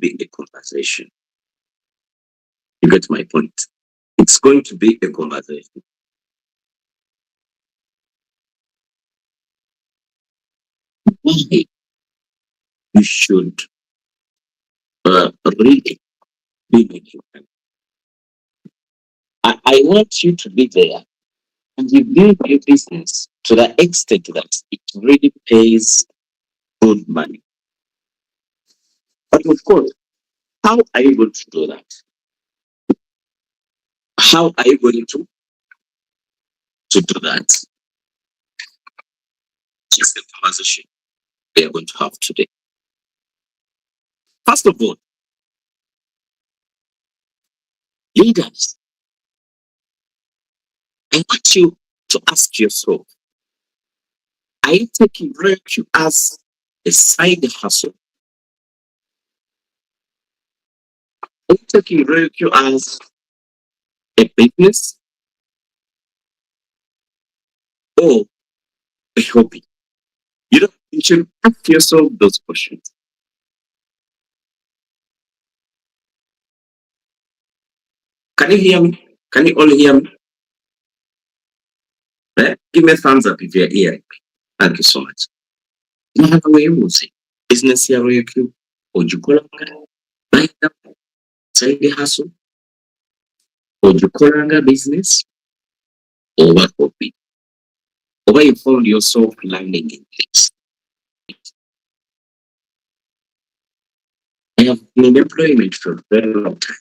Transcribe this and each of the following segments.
be a conversation. You get my point? It's going to be a conversation. Why you should really be making money. I want you to be there and you build your business to the extent that it really pays good money. But of course, how are you going to do that? How are you going to do that? It's the conversation we are going to have today. First of all, leaders, I want you to ask yourself, are you taking virtue as a side hustle? Are you taking virtue as a business or a hobby? You should ask yourself those questions. Can you hear me? Can you all hear me? Give me a thumbs up if you're hearing me. Thank you so much. Business ya RQ ogikolanga side hustle ogikolanga business or what hobby? Or you found yourself learning in this. I have been in employment for a very long time.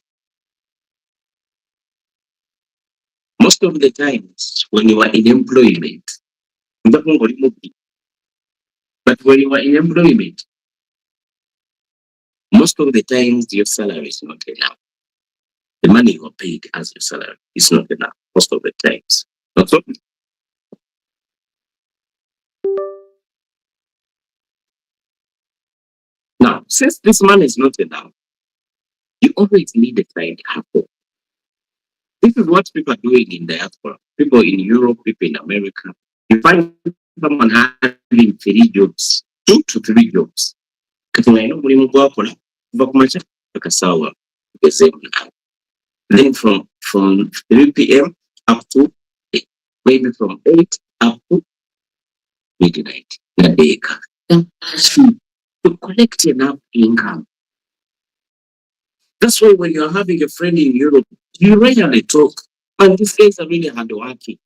Most of the times when you are in employment, but when you are in employment, most of the times your salary is not enough. The money you are paid as your salary is not enough most of the times. Not so. Now, since this money is not enough, you always need a side hustle. This is what people are doing in diaspora. People in Europe, people in America. You find someone having 3 jobs, 2 to 3 jobs. Then from 3 p.m. up to 8, maybe from 8 up to midnight. To collect enough income. That's why when you're having a friend in Europe, you rarely talk. And these guys are really hardworking.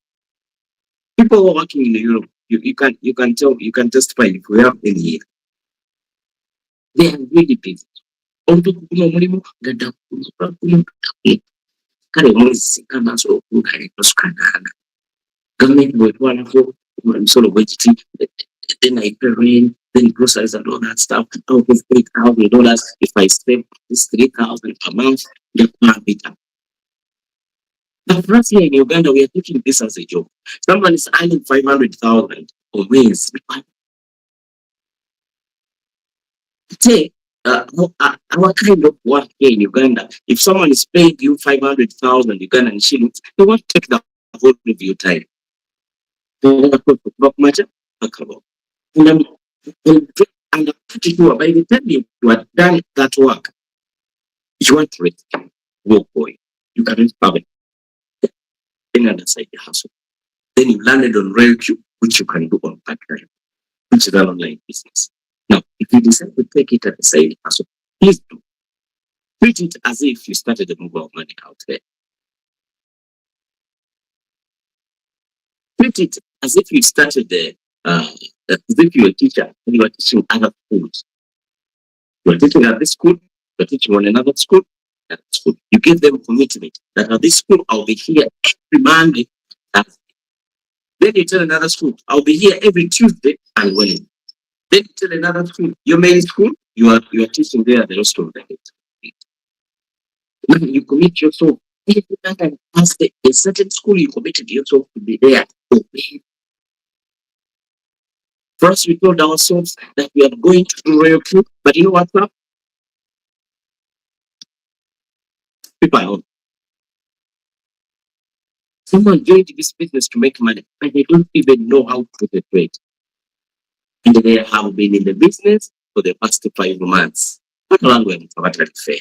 People who are working in Europe, you can tell, you can testify if we have any here. They are really busy. Government would want to sort of budgeting, then I pay rent, then groceries and all that stuff. Out of $8,000, if I spend this 3,000 per month, the plan be done. But for us here in Uganda, we are taking this as a job. Someone is earning 500,000 or means. Say, our kind of work here in Uganda, if someone is paying you 500,000 Ugandan shillings, they won't take the whole of your time. And by the time you are done that work, you want to rest, walk away. You cannot have it. Another side hustle. Then you landed on RailQ, which you can do on part-time, which is an online business. Now, if you decide to take it as a side hustle, please do. Treat it as if you started a move of money out there. Treat it as if you started as if you're a teacher and you are teaching other schools. You are teaching at this school, you are teaching on another school, You give them commitment that at this school I'll be here every Monday. Then you tell another school, I'll be here every Tuesday and Wednesday. Then you tell another school, your main school, you are teaching there the rest of the day. When you commit yourself, every time past a certain school, you committed yourself to be there. First, we told ourselves that we are going to do RailQ, but you know what's up? People are home. Someone joined this business to make money, but they don't even know how to trade. And they have been in the business for the past 5 months. fair.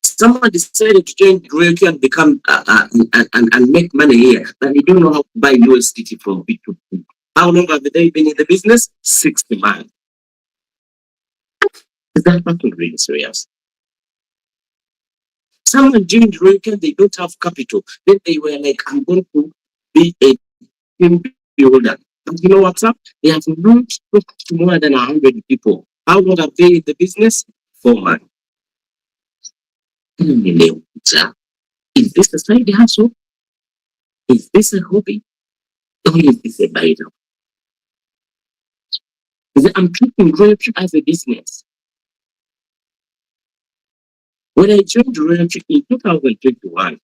Someone decided to join royalty and become and make money here, but they don't know how to buy USDT from B2B. How long have they been in the business? 60 months. Is that fucking really serious? Someone joined royalty and they don't have capital. Then they were like, I'm going to be a team builder. And you know what's up? They have not talked to more than 100 people. How long have they in the business? 4 months. Is this a side hustle? Is this a hobby? Or is this a Bible? I'm treating royalty as a business. When I joined royalty in 2021,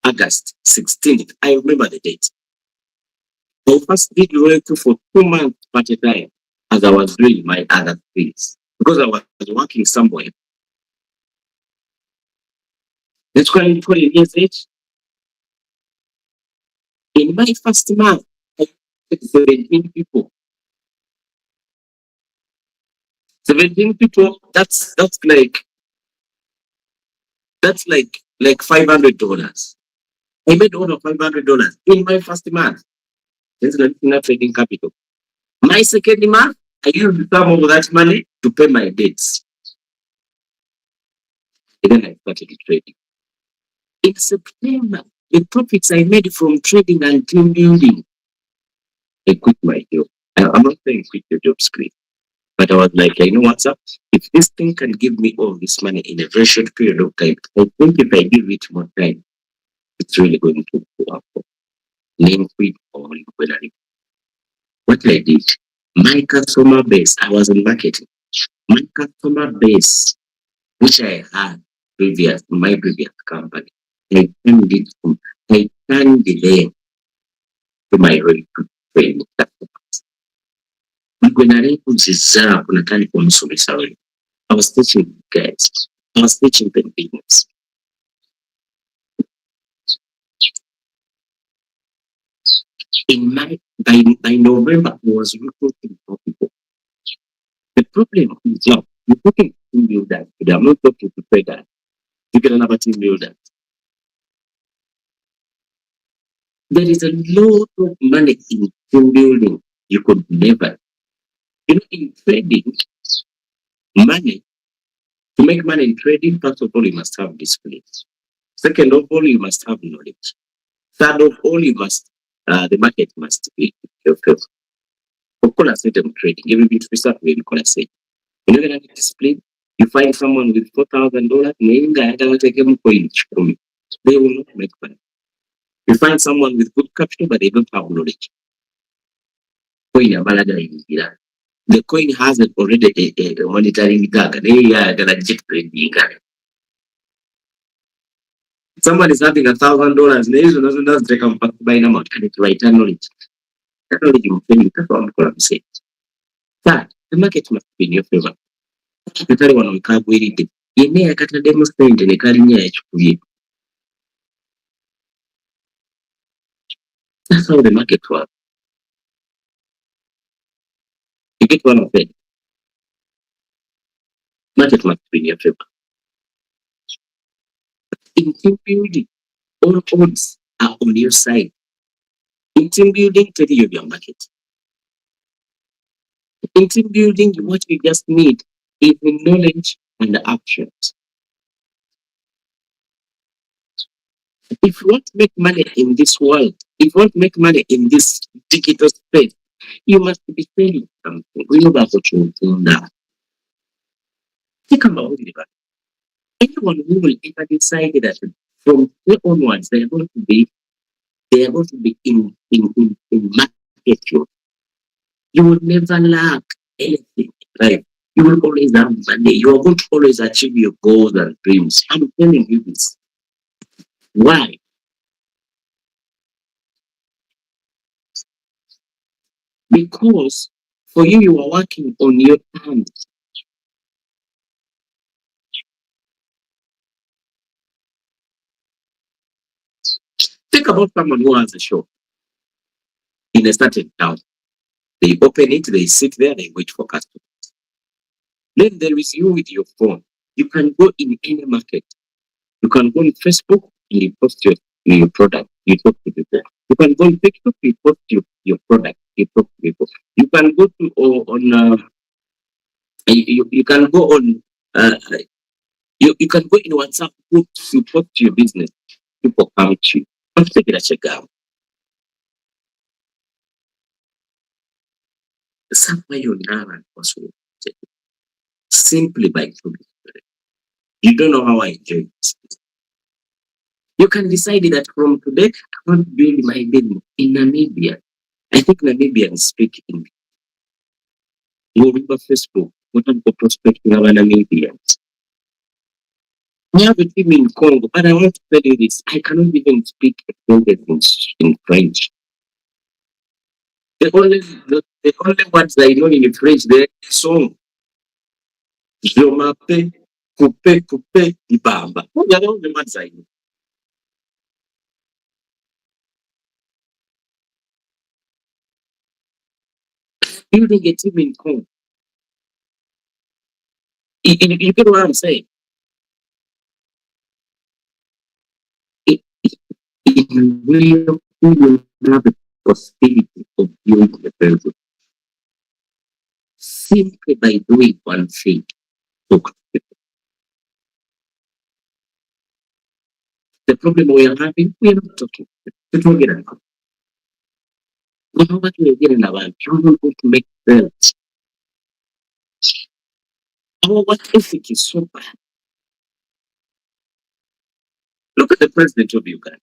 August 16th, I remember the date. I first did royalty for 2 months at a time as I was doing my other things because I was working somewhere. Let's go and 20 years age. In my first month, I had 17 people. 17 people, that's like $500. I made over $500 in my first month. That's not trading capital. My second month, I used some of that money to pay my debts. And then I started trading. In September, the profits I made from trading and team building, I quit my job. I'm not saying quit your job screen, but I was like, you know what's up? If this thing can give me all this money in a very short period of time, I think if I give it more time, it's really going to go up. Name quit or liquidity. What I did, my customer base, I was in marketing. My customer base, which I had my previous company, I turned them to my really good friend customers. I was teaching guys. I was teaching them business. In my by November, I was recruiting for people. The problem is job. You're talking to team builders, but I'm not talking to traders. You get another team builder. There is a lot of money in team building. You could never. You know, in trading, money, to make money in trading, first of all, you must have discipline. Second of all, you must have knowledge. Third of all, the market must be your favor. Of course, I said I'm trading. Every bit we start with, I say, you're not going to discipline. You find someone with $4,000, they will not make money. You find someone with good capital, but they don't have knowledge. The coin has already a monitoring tag. They are going to check trading. Someone is having $1,000. Nahizo nazo naziteka mpaka baina amount and it's right knowledge. That knowledge you feel I'm saying. Third, the market must be in your favor. Katari wanaokaa gwiride. Yene akata demonstrate ne kalinya yachukuye. That's how the market works. You get what I'm saying? Market must be in your favor. In team building, all odds are on your side. In team building, tell you your market. In team building, what you just need is the knowledge and the actions. If you want to make money in this world, if you want to make money in this digital space, you must be selling something. We know that's what you do now. Think about it. Anyone who will ever decide that from here onwards they are going to be in market. You will never lack anything. Right? You will always have money. You are going to always achieve your goals and dreams. I'm telling you this. Why? Because for you are working on your terms. Think about someone who has a shop in a certain town. They open it, they sit there, they wait for customers. Then there is you with your phone. You can go in any market. You can go on Facebook and you post your product. You talk to people. You can go on TikTok, you post your product. You talk to people. You can go to or on you can go on you can go in WhatsApp group to post your business. People come to you. Don't take it as a gam. Somewhere you now and possible simply by doing it. You don't know how I enjoy this. You can decide that from today I want to build my business in Namibia. I think Namibians speak English. You remember Facebook? What I'm prospecting our Namibians. We have a team in Congo, but I want to tell you this. I cannot even speak a sentence in French. The only words I know in French, they song. Je m'appelle coupe, ibamba. Those are the only words I know. Building a team in Congo. You get what I'm saying? It, it will have the possibility of building a person simply by doing one thing. Talk to people. The problem we are having, we are not talking. People get it. We know what we are getting about. You don't want to make sense. Our work ethic is so bad. Look at the president of Uganda.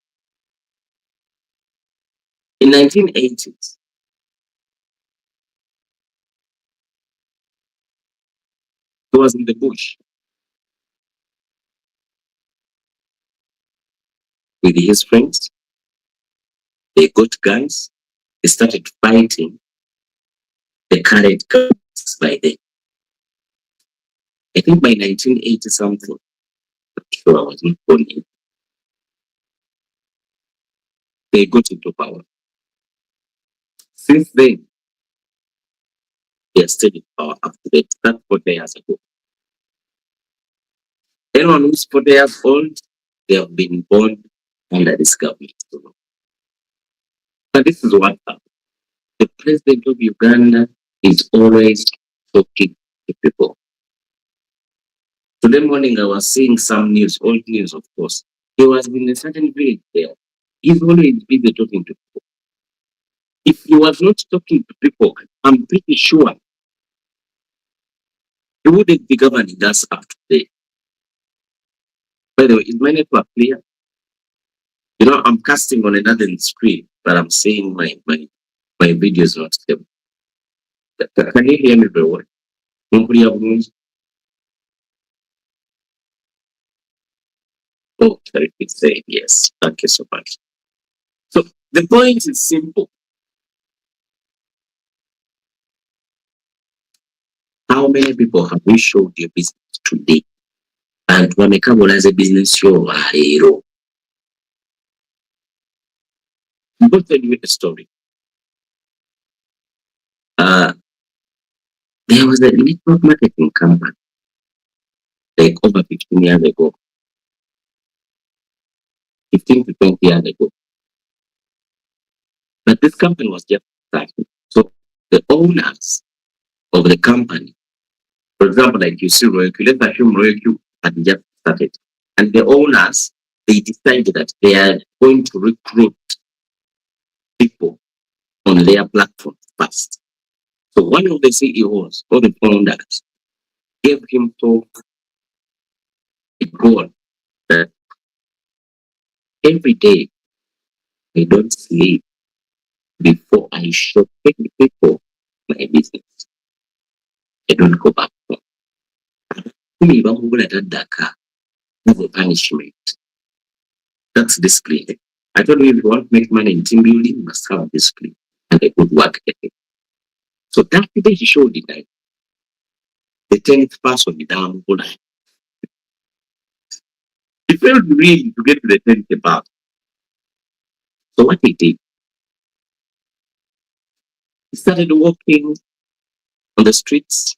In 1980s, he was in the bush with his friends. They got guns. They started fighting the current governments by then. I think by 1980 something, I'm sure I was not born in, they got into power. Since then, they are still in power up to date. That's 40 years ago. Anyone who's 40 years old, they have been born under this government. But this is what happened. The president of Uganda is always talking to people. Today morning, I was seeing some news, old news, of course. He was in a certain village there. He's always busy talking to people. If he was not talking to people, I'm pretty sure he wouldn't be governing us up to date. By the way, is my network clear? You know, I'm casting on another screen, but I'm seeing my video is not stable. Can you hear me very well? Nobody have rooms? Oh, sorry, it's saying yes. Thank you so much. So the point is simple. How many people have we showed your business today? And wamekama unaanza business yo hero. I'm going to tell you a story. Uh, there was a network marketing company like over 15 years ago, 15 to 20 years ago. But this company was just starting. So the owners of the company, for example, like you see Royalty, let's assume Royalty had just started. And the owners, they decided that they are going to recruit people on their platform first. So one of the CEOs or the founders gave him a goal that every day I don't sleep before I show people my business. I don't go back home. That's a punishment. That's discipline. I told you if you want to make money in team building, you must have discipline and a good work ethic. So that day he showed it like the 10th person down. He failed really to get to the 10th part. So what he did, he started walking on the streets,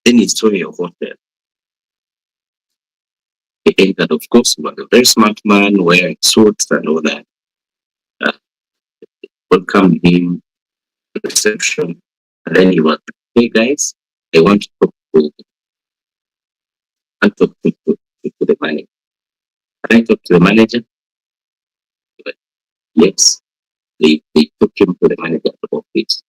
Then he saw your hotel. He entered, of course, he was a very smart man wearing suits and all that. Uh, welcomed him to the reception. And then he was, hey guys, I want to talk to the manager. Can I talk to the manager? But yes, they took him to the manager of the office.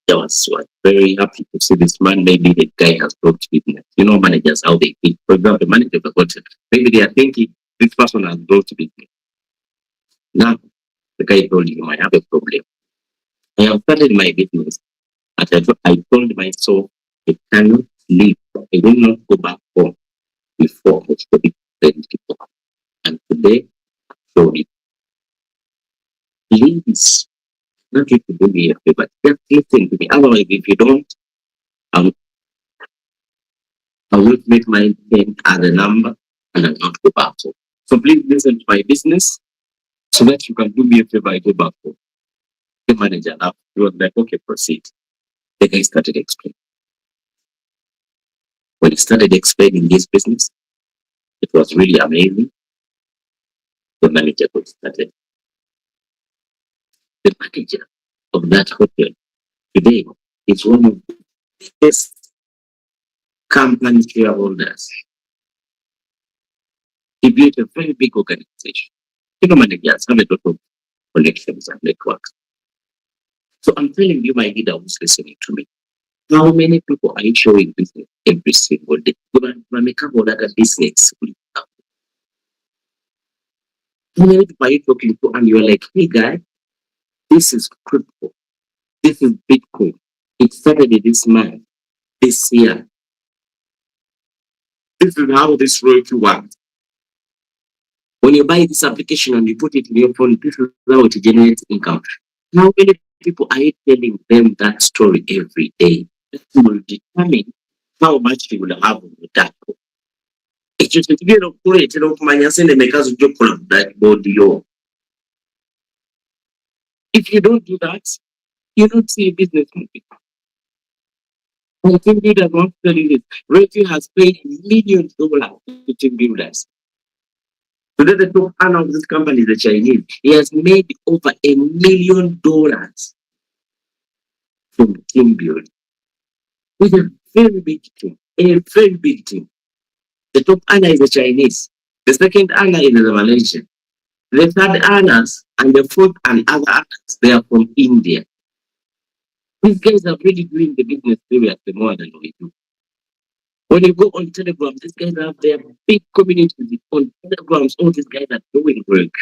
I was very happy to see this man. Maybe the guy has brought business. You know, managers, how they think. For example, the manager of the hotel, maybe they are thinking this person has brought business. Now, the guy told him, I have a problem. I have started my business. As I told myself, I cannot leave. I will not go back home before I study people. And today, so it please, not you to do me a favor, just listen to me. Otherwise, if you don't, um, I will make my name as a number and I'll not go back home. So please listen to my business so that you can do me a favor. I go back home. The manager laughed. He was like, okay, proceed. The guy started explaining. When he started explaining his business, it was really amazing. The manager got started. The manager of that hotel today is one of the biggest company shareholders. He built a very big organization. You know, managers have a lot of connections and networks. So I'm telling you, my leader who's listening to me, how many people are you showing business every single day? How many people are you talking to and you're like, hey guy, this is crypto, this is Bitcoin. It started this month, this year. This is how this royalty works. When you buy this application and you put it in your phone, this is how it generates income. How many people are you telling them that story every day? That will determine how much you will have with that. Ekyo tekigenda okukuleetera okumanya sente meka zojja okukola ku dashboard yo. If you don't do that, you don't see a business moving. Team builders want to tell you this. Reggie has paid millions of dollars to team builders. Today, the top owner of this company is a Chinese. He has made over $1 million from team building. With a very big team. A very big team. The top owner is a Chinese. The second owner is a Malaysian. The third owners and the fourth and other owners, they are from India. These guys are really doing the business seriously more than we do. When you go on Telegram, these guys have their big communities on Telegrams. All these guys are doing work.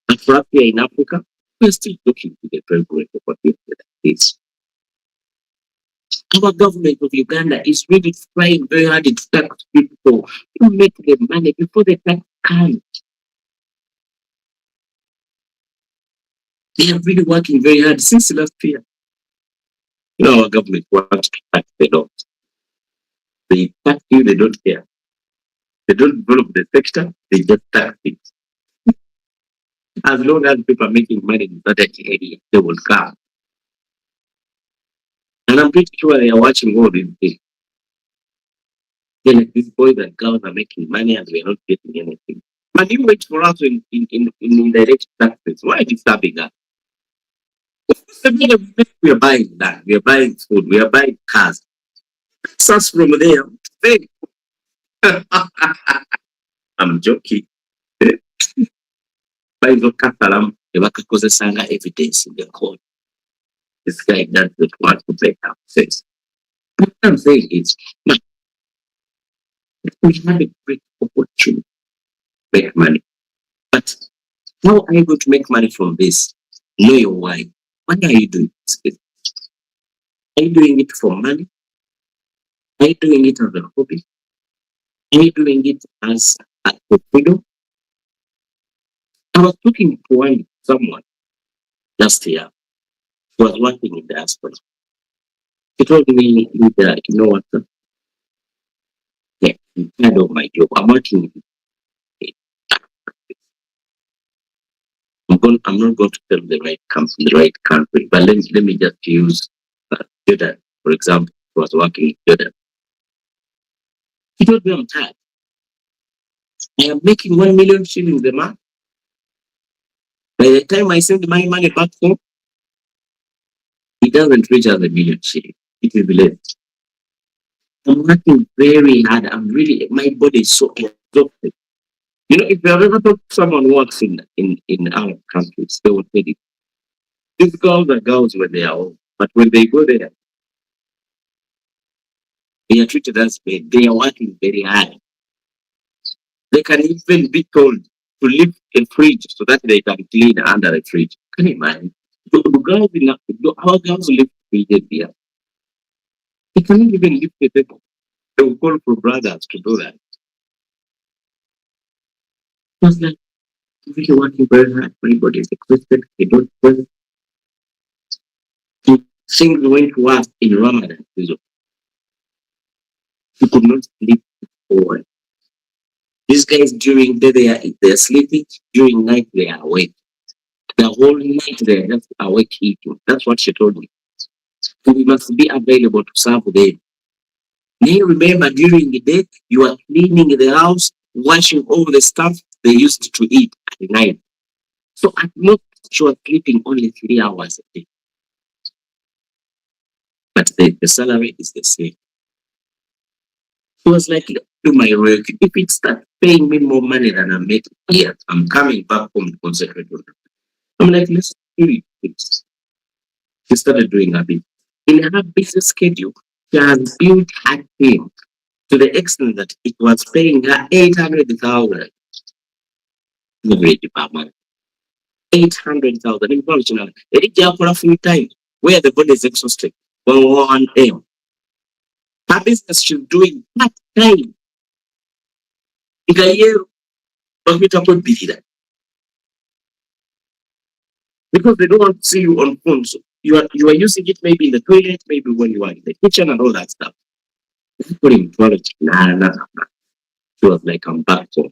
And for us here in Africa, we're still looking to the very great opportunity like this. Our government of Uganda is really trying very hard to tax people to make the money before the tax comes. They are really working very hard since last year. You know, our government wants to tax the lot. They tax you, they don't care. They don't develop the sector, they just tax it. As long as people are making money in that area, they will come. And I'm pretty sure they are watching all these things. Then like these boys and girls are making money and we are not getting anything. But you wait for us in indirect taxes. Why are you stopping us? We are buying that. We are buying food. We are buying cars. Starts from there. Hey. I'm joking. Buying Katalam, the Wakakozasanga evidence in the court. This guy does not want to pay taxes. What I'm saying is, we have a great opportunity to make money. But how are you going to make money from this? Know your why. Why are you doing this? Are you doing it for money? Are you doing it as a hobby? Are you doing it as a freedom? I was talking to someone last year who was working in the diaspora. He told me, you know what? Yeah, I'm tired of my job. I'm working. I'm not going to tell the right country, but let me just use Jordan, for example. who was working in Jordan. He told me, I'm tired. I am making 1 million shillings a month. By the time I send my money back home, it doesn't reach as a million shillings. It is less. I'm working very hard. I'm really, my body is so exhausted. You know, if you have ever talked to someone who works in Arab countries, they will tell you, these girls are girls when they are home. But when they go there, they are treated as men. They are working very hard. They can even be told to lift a fridge so that they can clean under a fridge. Can you imagine? The girls our girls lift fridges here. They cannot even lift the paper. They will call for brothers to do that. Just like really working very hard, everybody is exhausted. They don't want to things went worse in Ramadan. You could not sleep forward. These guys during the day they are sleeping, during night they are awake. The whole night they are just awake eating. That's what she told me. So we must be available to serve them. Now remember during the day you are cleaning the house, washing all the stuff they used to eat at night. So at most you are sleeping only 3 hours a day. But the salary is the same. He was like, do my work. If it starts paying me more money than I'm making here, I'm coming back home to concentrate on it. I'm like, let's do it. She started doing a bit. In her business schedule, she has built her team to the extent that it was paying her 800,000 per month. 800,000. Unfortunately, it is full time where the body is exhausted. 1 Her business she's doing part time. Ikayero, bakita bidira. Because they don't want to see you on phone. So you are using it maybe in the toilet, maybe when you are in the kitchen and all that stuff. Putting product, nah. She was like, I'm back home.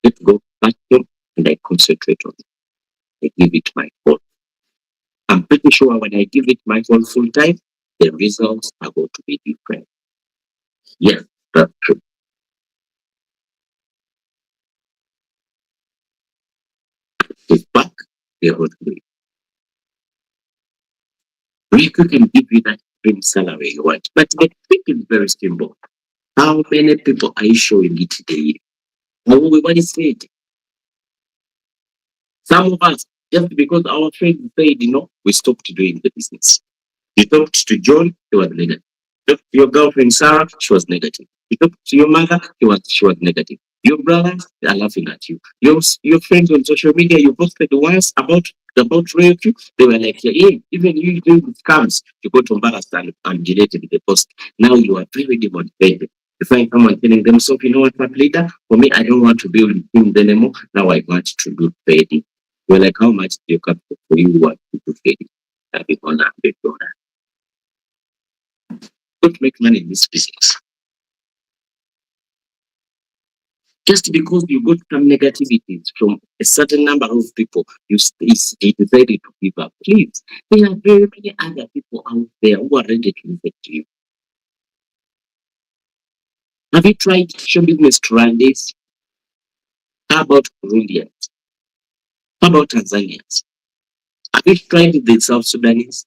Let's go back home and I concentrate on it. I give it my all. I'm pretty sure when I give it my all full time, the results are going to be different. Yes, that's true. It's back, they're going to do it. Rico can give you that dream salary you want. But the trick is very simple. How many people are you showing it daily? What is it? Some of us, just because our friends said, we stopped doing the business. You talked to John, he was negative. You talked to your girlfriend Sarah, she was negative. You talked to your mother, she was negative. Your brothers, they are laughing at you. Your friends on social media, you posted once about rape, they were like, yeah, even you doing scams, you got embarrassed and deleted the post. Now you are very demotivated. You find someone telling them, so you know what, later, for me, I don't want to build things anymore. Now I want to do trading. You're like, how much do you capital for you want to do trading? I'll be $100. Don't make money in this business. Just because you got some negativities from a certain number of people, you decided to give up. Please, there are very many other people out there who are ready to listen to you. Have you tried show business to run this? How about Burundians? How about Tanzanians? Have you tried the South Sudanese?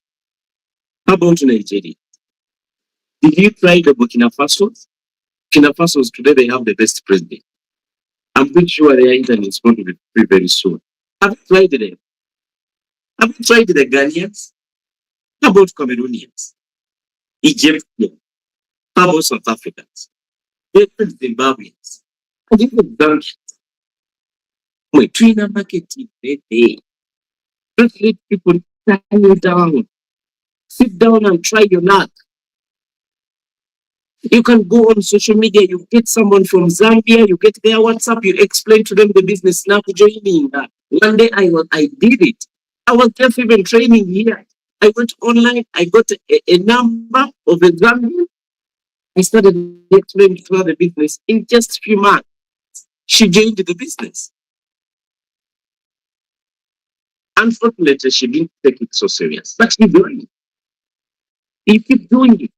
How about Nigeria? Did you try the Burkina Faso? Burkina Faso today they have the best president. I'm pretty sure their internet is going to be free very soon. Have you tried them? Have you tried the Ghanaians? How about Cameroonians? Egyptians? How about South Africans? Even Zimbabweans? And even Zambians? Wait, Trina marketing day. Don't let people tie you down. Sit down and try your luck. You can go on social media, you get someone from Zambia, you get their WhatsApp, you explain to them the business. Now joining that. One day I did it. I was just even training here. I went online, I got a number of a Zambian. I started explaining to her the business. In just a few months, she joined the business. Unfortunately, she didn't take it so serious. But she's doing it. You keep doing it.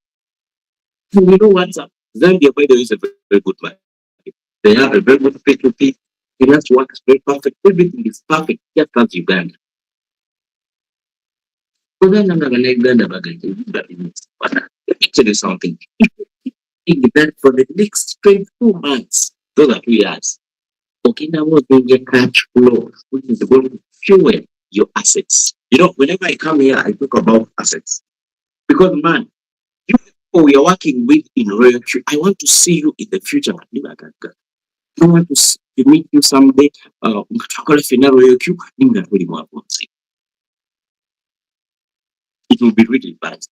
And you know what's up? Zambia, by the way, is a very good market. They have a very good P2P. Finance works very perfect. Everything is perfect. Just as Uganda. Uganda na Uganda baganje. Let me tell you something. In that for the next 22 months, those are 2 years, Okinawa was going to cash flow, which is going to fuel your assets. You know, whenever I come here, I talk about assets. Because man, you people we are working with in Royal Q, I want to see you in the future. I want to meet you someday. Mkatwakala fina Royal Q, ninga tuli mwaponzi. It will be really bad.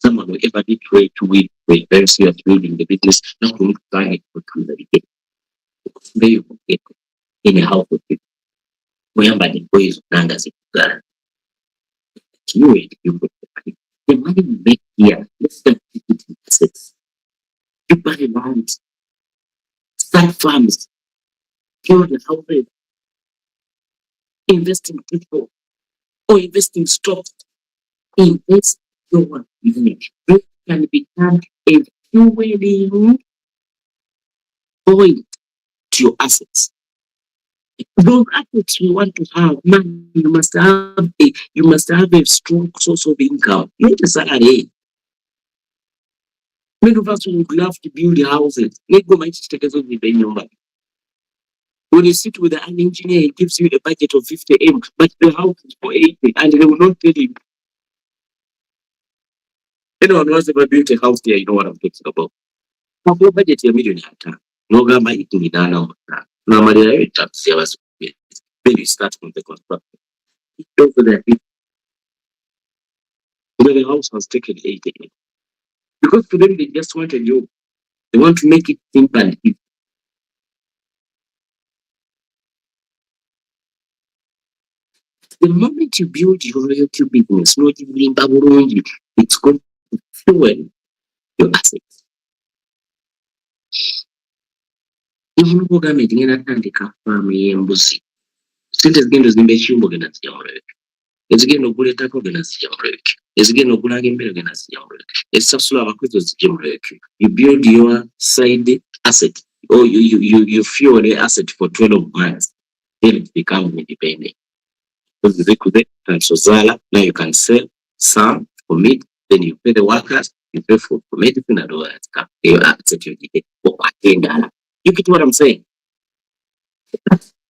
Someone who ever did try to win, were very serious building the business, not going to try it for two very very good in a house of people. Remember the boys and as it you it, you put the money you make here, let's not take it in assets. You buy land, start farms, build a houses, invest in people, or invest in stocks, invest your money. This can become a fueling point to your assets. Those assets you want to have, man, you must have a strong source of income, not a salary. Many of us would love to build houses. When you sit with an engineer, he gives you a budget of 50M, but the house is for 80, and they will not tell you. Anyone who has ever built a house there, you know what I'm talking about. Have your budget a million hata. No gamba itu ni dana hata. No maria yo tax ya wasu. Then you start from the construction. Don't forget it. When the house has taken 80M. Because to them, they just want a job. They want to make it simple and easy. The moment you build your royalty business, not even in it's going to fuel your assets. Even though government ngena tandika farm y'embuzi, sente zigenda zimba ekiyumba genda zijja mu luleke, ezigenda okugula ettaka genda zijja mu luleke, ezigenda okulanga emmere genda zijja mu luleke, ezisasula abakozi zijja mu luleke. You build your side asset, or you fuel the asset for 12 months, then it becomes independent. Because now you can sell some for meat, then you pay the workers, you pay for medicine and all that stuff. You asset you get. You get what I'm saying?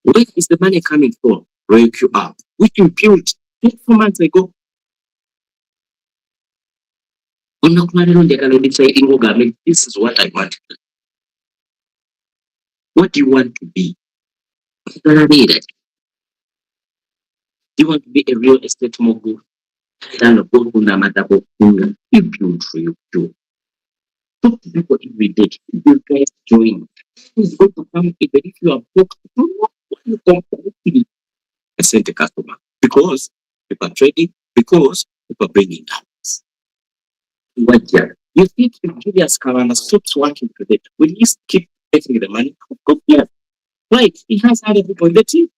Where is the money coming from? Break you up. Which you built 4 months ago. When you can decide, this is what I want. What do you want to be? Do you want to be a real estate mogul? You build for you. Talk to people every day. You guys join. Who's going to come even if you are booked? You come I sent a customer because people are trading, because people are bringing us. What year? You think if Julius Karana stops working today, will he keep making the money? Of course, yes. Right. He has other people in the team.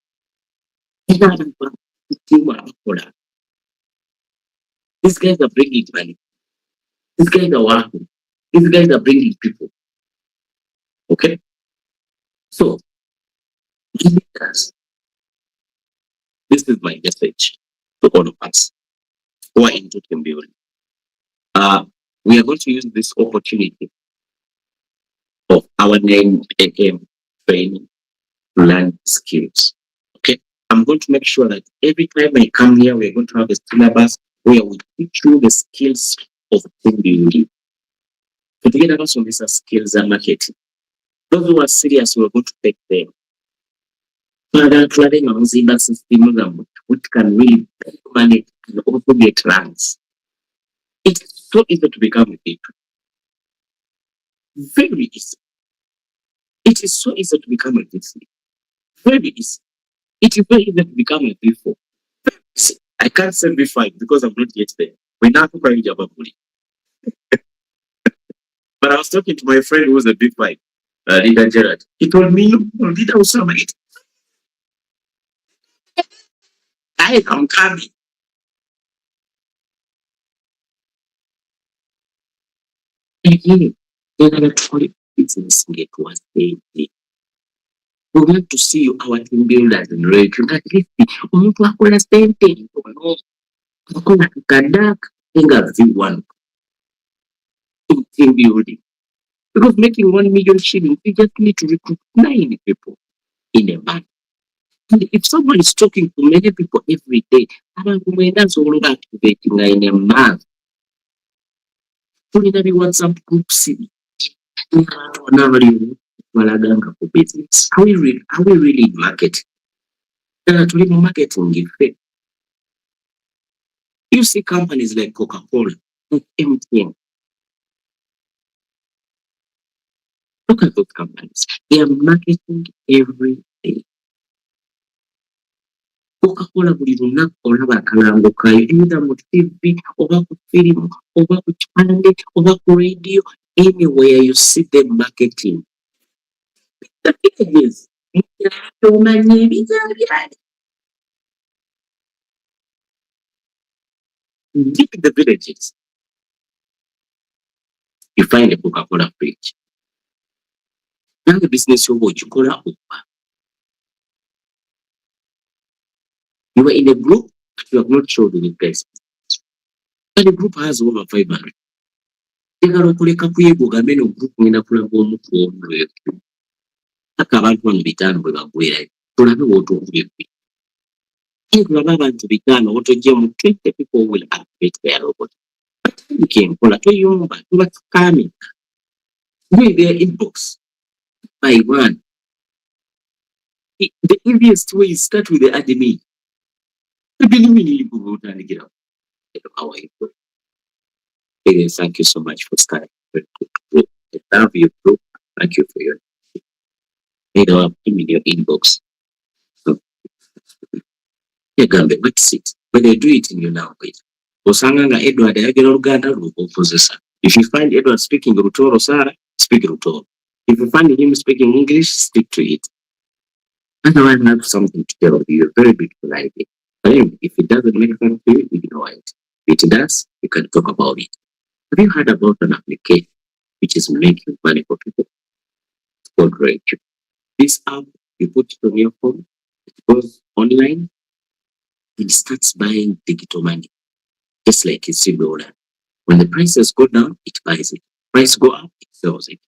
These guys are bringing money. These guys are working. These guys are bringing people. Okay? So, this is my message to all of us who are into team building. We are going to use this opportunity of our name again training to learn skills. Okay, I'm going to make sure that every time I come here, we're going to have a syllabus where we teach you the skills of team building. To get us on these skills and marketing. Those who are serious, we're going to take them. System which can really make money and also get runs. It's so easy to become a leader. Very easy. It is so easy to become a leader. Very easy. It is very easy to become a B4. I can't say B5 because I'm not yet there. We're not going to bully. But I was talking to my friend who was a B5, leader Gerard. He told me, no, leader Usaamah, I am coming. Again, twagala tukole business ng'etuwa ssente. We want to see our team builders in rate nga at least omuntu akola ssente ono akola tukaddaaka nga V1 in team building. Because making 1 million shillings, you just need to recruit 9 people in a month. And if someone is talking to many people every day, abantu mwenda nsobola activating in a month. Tulina bi WhatsApp groups n'abantu bonna abali balaganga ku business. Are we really in market? Tuli mu marketing iffe. You see companies like Coca-Cola, like MTN. Look at those companies. They are marketing every day. Coca-Cola buli lunaku olaba akalango kayo either mu TV oba ku firimu oba ku kipande oba ku radio, anywhere you see them marketing. The thing is, omanyi ebijja byali. Deep in the villages, you find a Coca-Cola fridge. Now the business you ogikola oba. You are in a group, you have not showed any place. And the group has over 500. Tegala okuleka kuyegooga meno group ngenda kulaga omuntu omulwe. Aka abantu bano 5 bwe bagwerayo. Tulabe w'otuukubye bwe. Tulaba abantu 5 w'otojjemu 20 people will activate their robot. Nkola toyomba tuba scamming. We their inbox by one. The easiest way is start with the admin. The beginning you go down and get up. How are you? Thank you so much for starting. I love you, bro. Thank you for your in your inbox. So, what's it? But they do it in your language. Osanga Edward ayagera Oluganda lw'okozesa. If you find Edward speaking Rutoro, Sarah, speak Rutoro. If you find him speaking English, stick to it. Otherwise, I have something to tell you. A very beautiful idea. But anyway, if it doesn't make sense to you, ignore it. If it does, you can talk about it. Have you heard about an application which is making money for people? It's called Rachel. This app, you put it on your phone, it goes online, it starts buying digital money, just like a $1. When the prices go down, it buys it. Price go up, it sells it.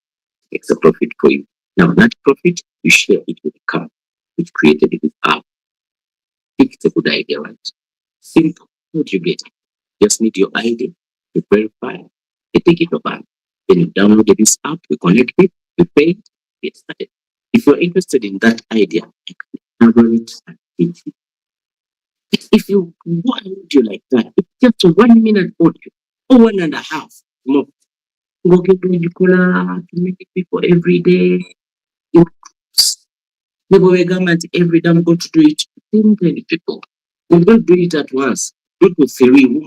It's a profit for you. Now that profit, you share it with the company which created this app. I think it's a good idea, right? Simple. How do you get it? Just need your ID, you verify, you take it over. Then you download this app, you connect it, you pay it, get started. If you're interested in that idea, you can download it and teach it. If you want audio like that, it's just 1 minute audio or 1.5 more. Go get to meet people every day. Every day I'm going to do it. 10 people. We don't do it at once. 2 to 3,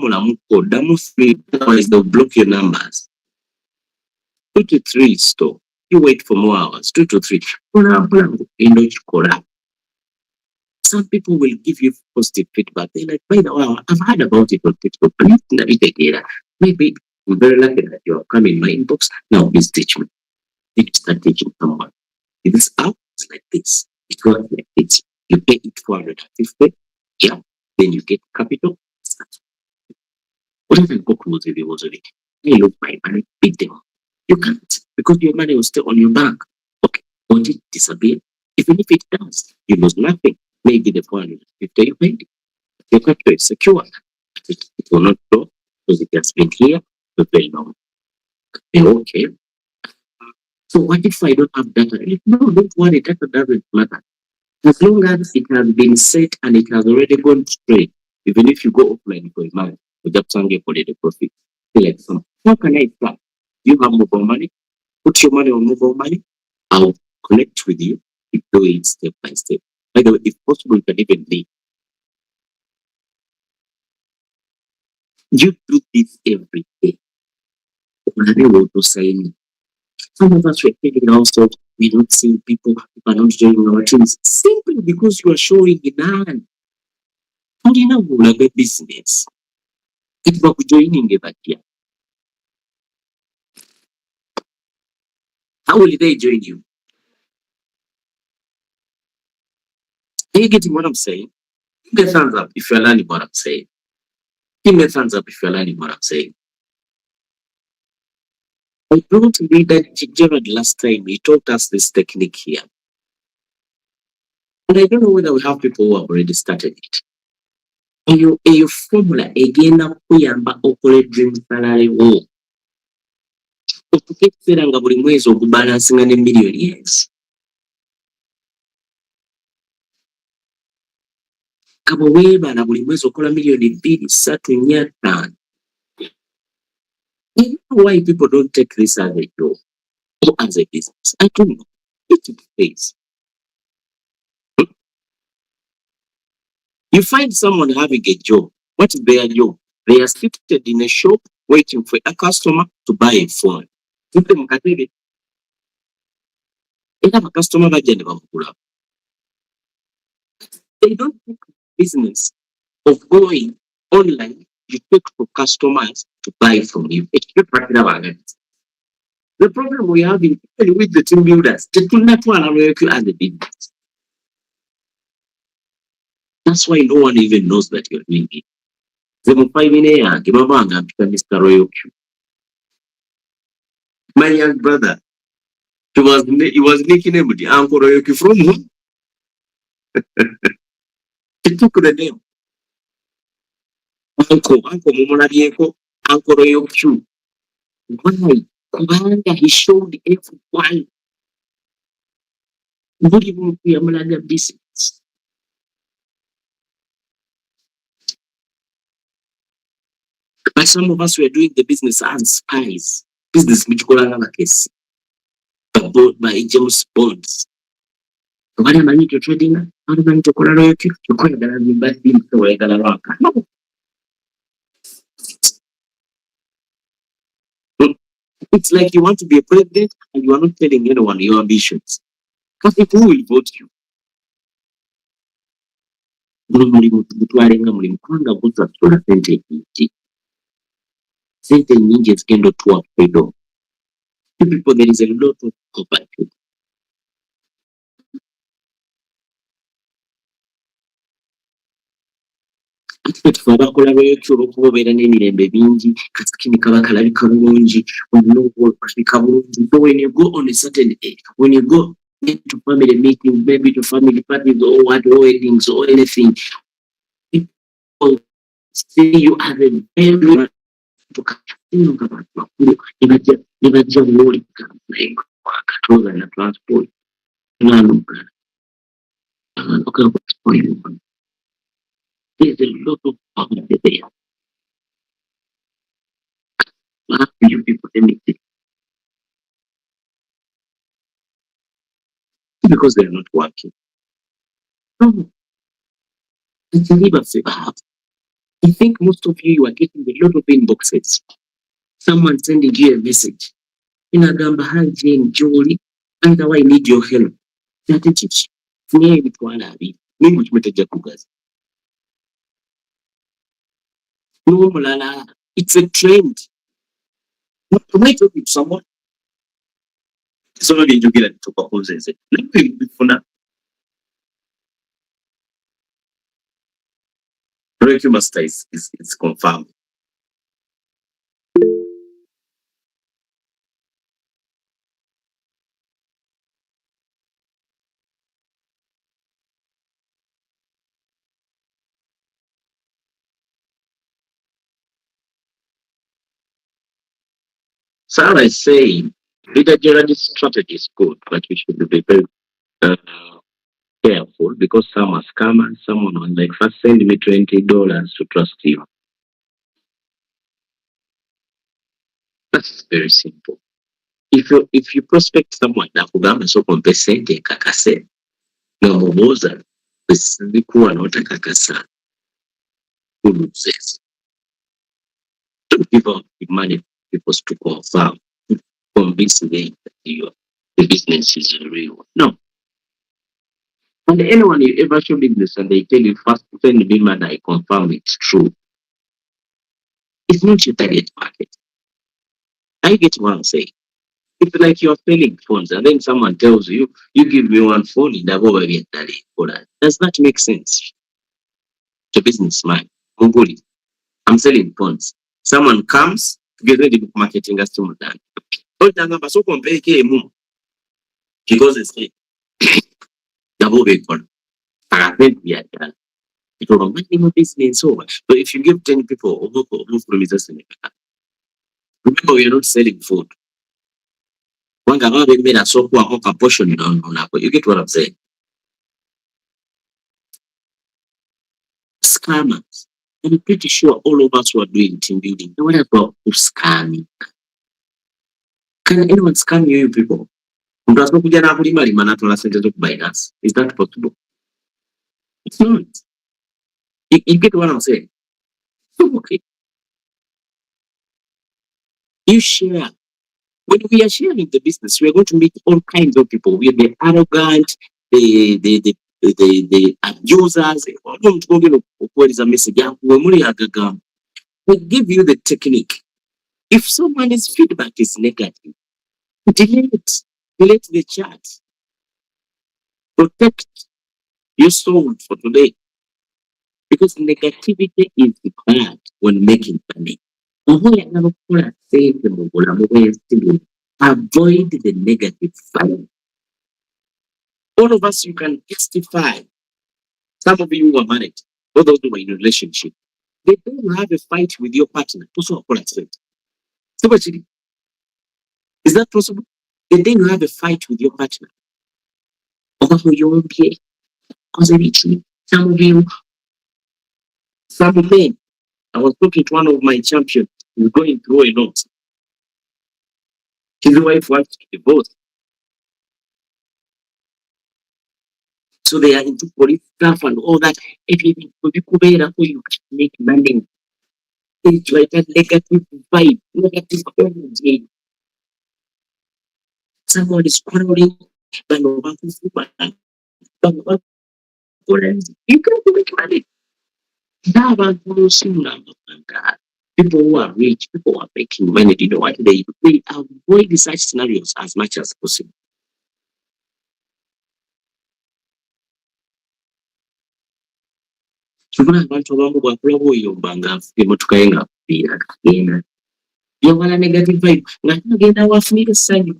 otherwise they'll block your numbers. 2 to 3 stop. You wait for more hours. 2 to 3. Some people will give you positive feedback. They're like, by the way, I've heard about it on TikTok. Maybe I'm very lucky that you have come in my inbox. Now please teach me. You start teaching someone. This app is like this. It goes like this. You pay it 450. Yeah. Then you get capital. What if I go close if it was already? Hey, look, my money, beat them. You can't because your money will stay on your bank. Okay. Won't it disappear? Even if it does, you lose nothing. Maybe the 450 you paid. Your capital is secure. It will not grow because it has been here for very long. Okay. So what if I don't have data? No, don't worry, data doesn't matter. As long as it has been set and it has already gone straight, even if you go offline for a month, you just can't get the profit. Like some, how can I start? You have mobile money, put your money on mobile money, I'll connect with you, you do it step by step. By the way, if possible, you can even lead. You do this every day. Some of us were feeling also we don't see people are not joining our teams simply because you are showing none. Tulina bulaga business. It was joining a bakia. How will they join you? Are you getting what I'm saying? Give me a thumbs up if you're learning what I'm saying. Give me a thumbs up if you're learning what I'm saying. I don't believe that Jared last time he taught us this technique here. And I don't know whether we have people who have already started it. Eyo formula egenda kukuyamba okole dream salary wo. Okutuuka ekiseera nga buli mwezi ogubalansinga ne millionaires. Nga bwe weebala buli mwezi okola millioni 2, 3, 4, 5. I don't know why people don't take this as a job or as a business. I don't know. It pays. You find someone having a job. What is their job? They are seated in a shop waiting for a customer to buy a phone. Tupe mukatebe. Era customer bajja ne bamugula. They don't take business of going online. You take for customers to buy from you. The problem we have in with the team builders, they do not want to work as a business. That's why no one even knows that you're doing it. Mr. Royal Q. My young brother, he was nicknamed Uncle Royal Q from home. He took the name. Uncle Mumulabieko, Uncle Royal Q. Why? Kubanga he showed everyone. Buli muntu yamulaga business. But some of us were doing the business as spies. Business michukulanga makesi. Bought by James Bonds. Wale amanyi to trading, wale amanyi to kola loyalty, tukwagala mbadde mutowegala lwaka. No. It's like you want to be a president and you are not telling anyone your ambitions. Because people will vote you. Sente nyingi ezigenda otuwa freedom. People, there is a lot of poverty. Ate tufe abakola lwekyo olw'okuba obeera n'emirembe bingi kasikini kaba kalabika bulungi olabika bulungi. So when you go on a certain day, when you go into family meetings, maybe to family parties or what, or weddings or anything, people see you as a very nebajja buwoleka akatoza na transport nanuka. There's a lot of poverty there. How do you people anything? Because they're not working. No. I think most of you are getting a lot of inboxes. Someone sending you a message. Inagamba, hi Jane, Jolie, and I need your help. That is it. No, Mulala, it's a trend. Am I talking to someone? Someone you get to propose it. Breaking master is confirmed. So I say, leader journey strategy is good, but we should be very careful because some are scammers. Someone was like, first send me $20 to trust you. That's very simple. If you prospect someone nakugamba sokompe sente kakase ngamubuuza zikuwa notakakasa, who loses? Don't give out the money people to confirm, to convince them that the business is real. No. And anyone you ever show business and they tell you first send me money, I confirm it's true. It's not your target market. I get what I'm saying. It's like you're selling phones and then someone tells you, you give me one phone, does that make sense? To a businessman, Munguli, I'm selling phones. Someone comes, get ready to marketing us to done. So compare because it's a double big one. I think we are done. People are making business so much. But if you give 10 people, remember, we are not selling food. One guy made a so portion on you get what I'm saying? Scammers. I'm pretty sure all of us who are doing team building, what about scamming? Can anyone scam you people? Is that possible? It's not. You get what I'm saying? So, okay. You share. When we are sharing the business, we are going to meet all kinds of people. We'll be arrogant, the abusers. What is a message? We give you the technique. If someone's feedback is negative, delete the chat. Protect your soul for today. Because negativity is bad when making money. Avoid the negative vibe. All of us, you can testify. Some of you who are married, all those who are in a relationship, they don't have a fight with your partner. Is that possible? They didn't have a fight with your partner. Some of you, some men, I was talking to one of my champions, he's going through a lot. His wife wants to divorce. So they are into police stuff and all that. If you make money, it's like a negative vibe, negative energy. Someone is quarreling, you can't make money. People who are rich, people who are making money, you know what they do? They avoid such scenarios as much as possible. Tubona abantu abamu bwakula bw'oyomba ng'emmotoka ye ng'akufiira akagenda yawala negative vibe ng'ate agenda awafunira essanyu.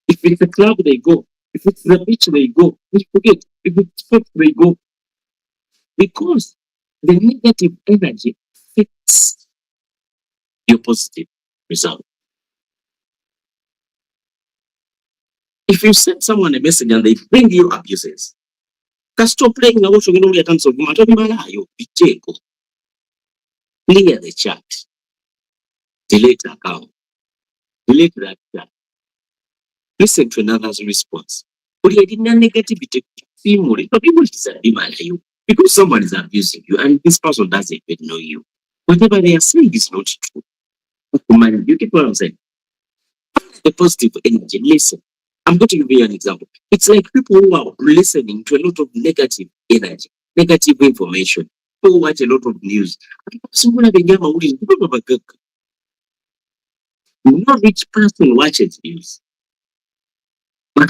If it's a club they go, if it's the beach they go, they forget, if it's sports they go, because the negative energy fits your positive result. If you send someone a message and they bring you abuses, stop playing about your terms of clear the chat, delete the account, delete that chat. Listen to another's response. But he didn't negativity. Because someone is abusing you and this person doesn't even know you. Whatever they are saying is not true. You get what I'm saying? The positive energy. Listen. I'm going to give you an example. It's like people who are listening to a lot of negative energy, negative information. People who watch a lot of news. No rich person watches news. You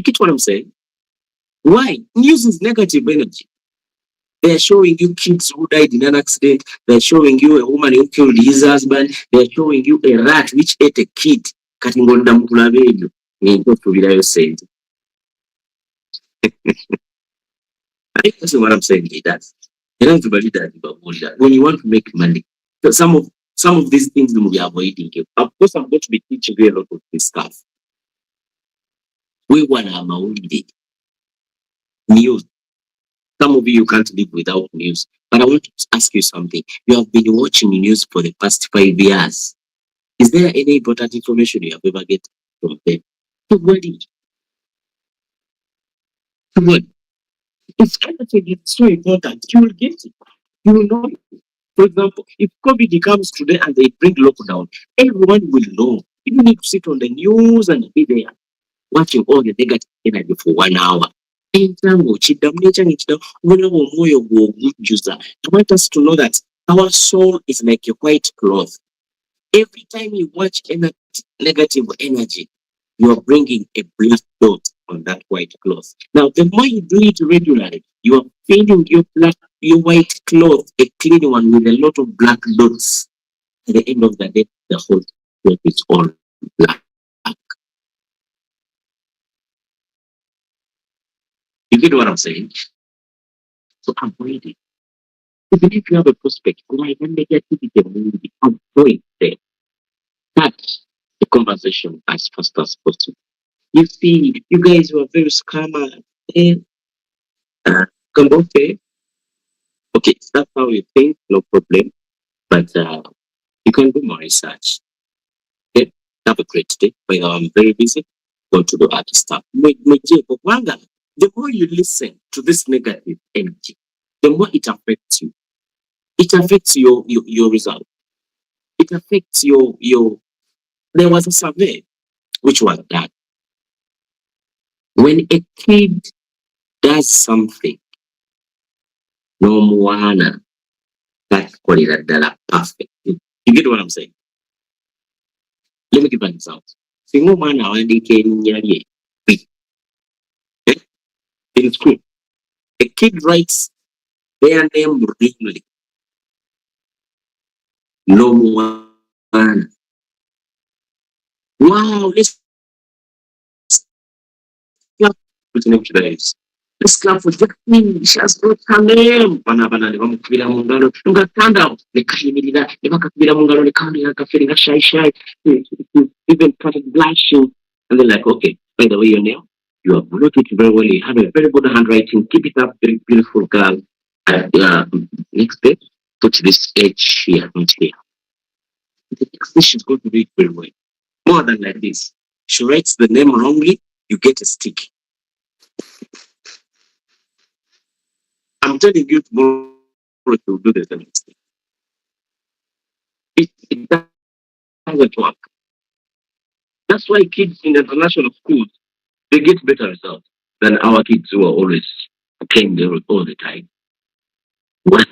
get what I'm saying? Why? News is negative energy. They're showing you kids who died in an accident. They're showing you a woman who killed his husband. They're showing you a rat which ate a kid. That's what I'm saying. When you want to make money, so some of these things will be avoiding you. Of course, I'm going to be teaching you a lot of this stuff. We want our news. Some of you can't live without news. But I want to ask you something. You have been watching news for the past 5 years. Is there any important information you have ever get from them? Nobody. If anything is so important, you will get it. You will know it. For example, if COVID comes today and they bring lockdown, everyone will know. You don't need to sit on the news and be there watching all the negative energy for 1 hour. Entango kiddamu n'ekyange kiddamu obulamu omwoyo gw'ogujjuza. I want us to know that our soul is like a white cloth. Every time you watch negative energy, you are bringing a black dot on that white cloth. Now, the more you do it regularly, you are filling your white cloth, a clean one with a lot of black dots. At the end of the day, the whole cloth is all black. You get what I'm saying? So avoid it. Even if you have a prospect, like a negativity, avoid them. Touch the conversation as fast as possible. You see, you guys were very scammer. And, come okay. Okay, if that's how you think, no problem. But you can do more research. Okay? Have a great day. By now, I'm very busy. Go to the other stuff. The more you listen to this negative energy, the more it affects you. It affects your result. It affects your. There was a survey which was done. When a kid does something, no mwana takikolera ddala perfect. You get what I'm saying? Let me give an example. Singa omwana awandiika erinnya lye eh, in school, a kid writes their name wrongly, no mwana. Wow, let's clap for the name today. Let's clap for Jacqueline. She has got her name. Bana ne bamukubira mu ngalo nga kanda ne kayimirira ne bakakubira mu ngalo ne kandira kafiri nga shy. Even started blushing. And they're like, okay, by the way, your name, you have wrote it very well. You have a very good handwriting. Keep it up, very beautiful girl. And next day, put this H here, not here. The next day, she's going to do it very well. More than like this. She writes the name wrongly, you get a stick. I'm telling you tomorrow to do the same thing. It doesn't work. That's why kids in international schools, they get better results than our kids who are always playing the road all the time. What?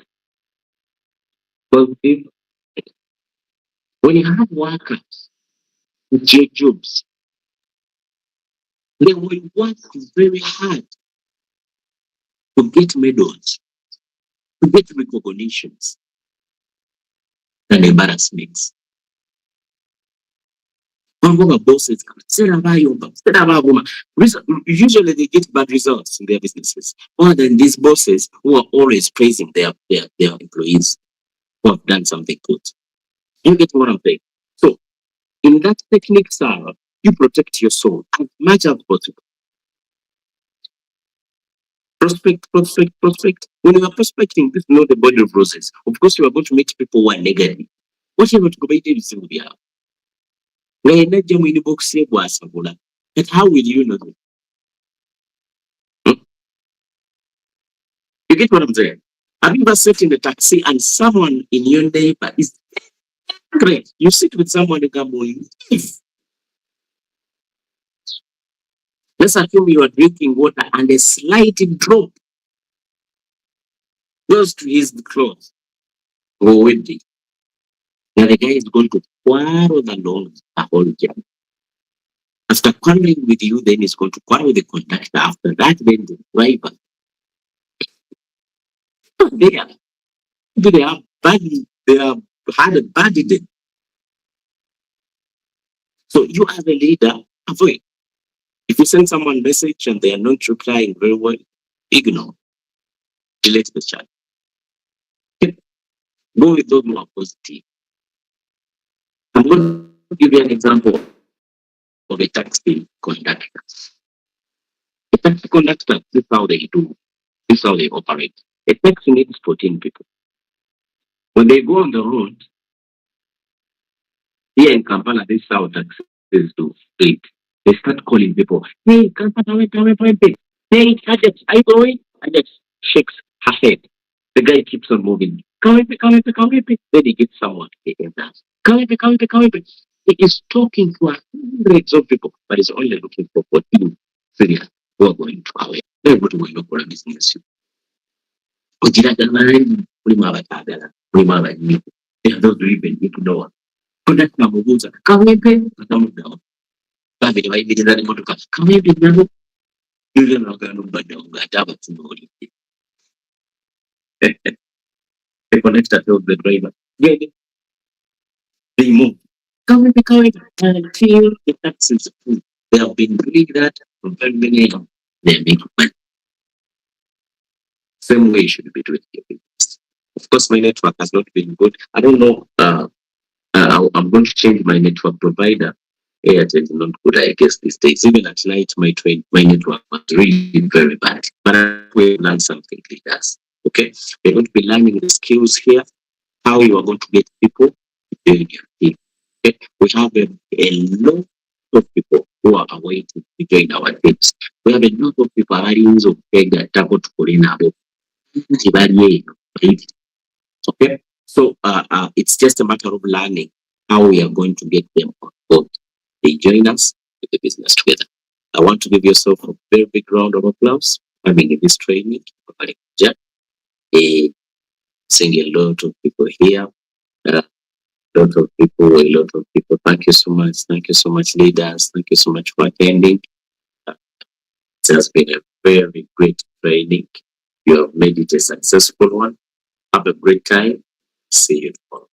Well, when you have workers with their jobs, they will work very hard to get medals, to get recognitions and embarrassments. Bosses, usually they get bad results in their businesses, more than these bosses who are always praising their employees who have done something good. You get what I'm saying? So, in that technique, Sarah, you protect your soul as much as possible. Prospect. When you are prospecting, this is not the body of roses. Of course, you are going to meet people who are negative. What you want to go by is but how will you know them? You get what I'm saying? Have you ever sat in a taxi and someone in your neighbor is great? You sit with someone and come on, let's assume you are drinking water and a slight drop goes to his clothes or wedding. Now the guy is going to quarrel along the whole journey. After quarreling with you, then he's going to quarrel with the conductor. After that, then the driver. They are bad. They have had a bad day. So you as a leader, avoid. If you send someone a message and they are not replying very well, ignore. Delete the chat. Go with those who are positive. I'm going to give you an example of a taxi conductor. A taxi conductor, this is how they do. This is how they operate. A taxi needs 14 people. When they go on the road, here in Kampala, this is how taxis do it. They start calling people, hey, Kampala, hey, Ajax, are you going? Ajax shakes her head. The guy keeps on moving. Then he gets someone. He enters. He is talking to hundreds of people, but he's only looking for 14 Syrians who are going to Kawe. Everybody will look for a business. Kugira danani mulimu abatagala mulimu abanyiivu era those who even need to know konna tunamubuuza kawempe atamuddamu babiri bayimiriza n'emmotoka kawempe nabo yule nagala n'obaddamu ng'ate abatunuulidde. The connector tells the driver, yeah, they move. Kawempe until the taxi is full. They have been doing that for very many years. They make money. Same way you should be doing your business. Of course, my network has not been good. I don't know. I'm going to change my network provider. Airtel is not good, I guess, these days. Even at night, my network was really very bad. But we learn something leaders. Okay, we're going to be learning the skills here, how you are going to get people doing your thing. Okay, we have a lot of people who are awaiting to join our teams. We have a lot of people abalinze okutega ttako tukole nabo nti bali eno. Okay, so it's just a matter of learning how we are going to get them on board. They join us with the business together. I want to give yourself a very big round of applause for having in this training. Seeing a lot of people here, a lot of people. Thank you so much. Thank you so much, leaders. Thank you so much for attending. It has been a very great training. You have made it a successful one. Have a great time. See you tomorrow.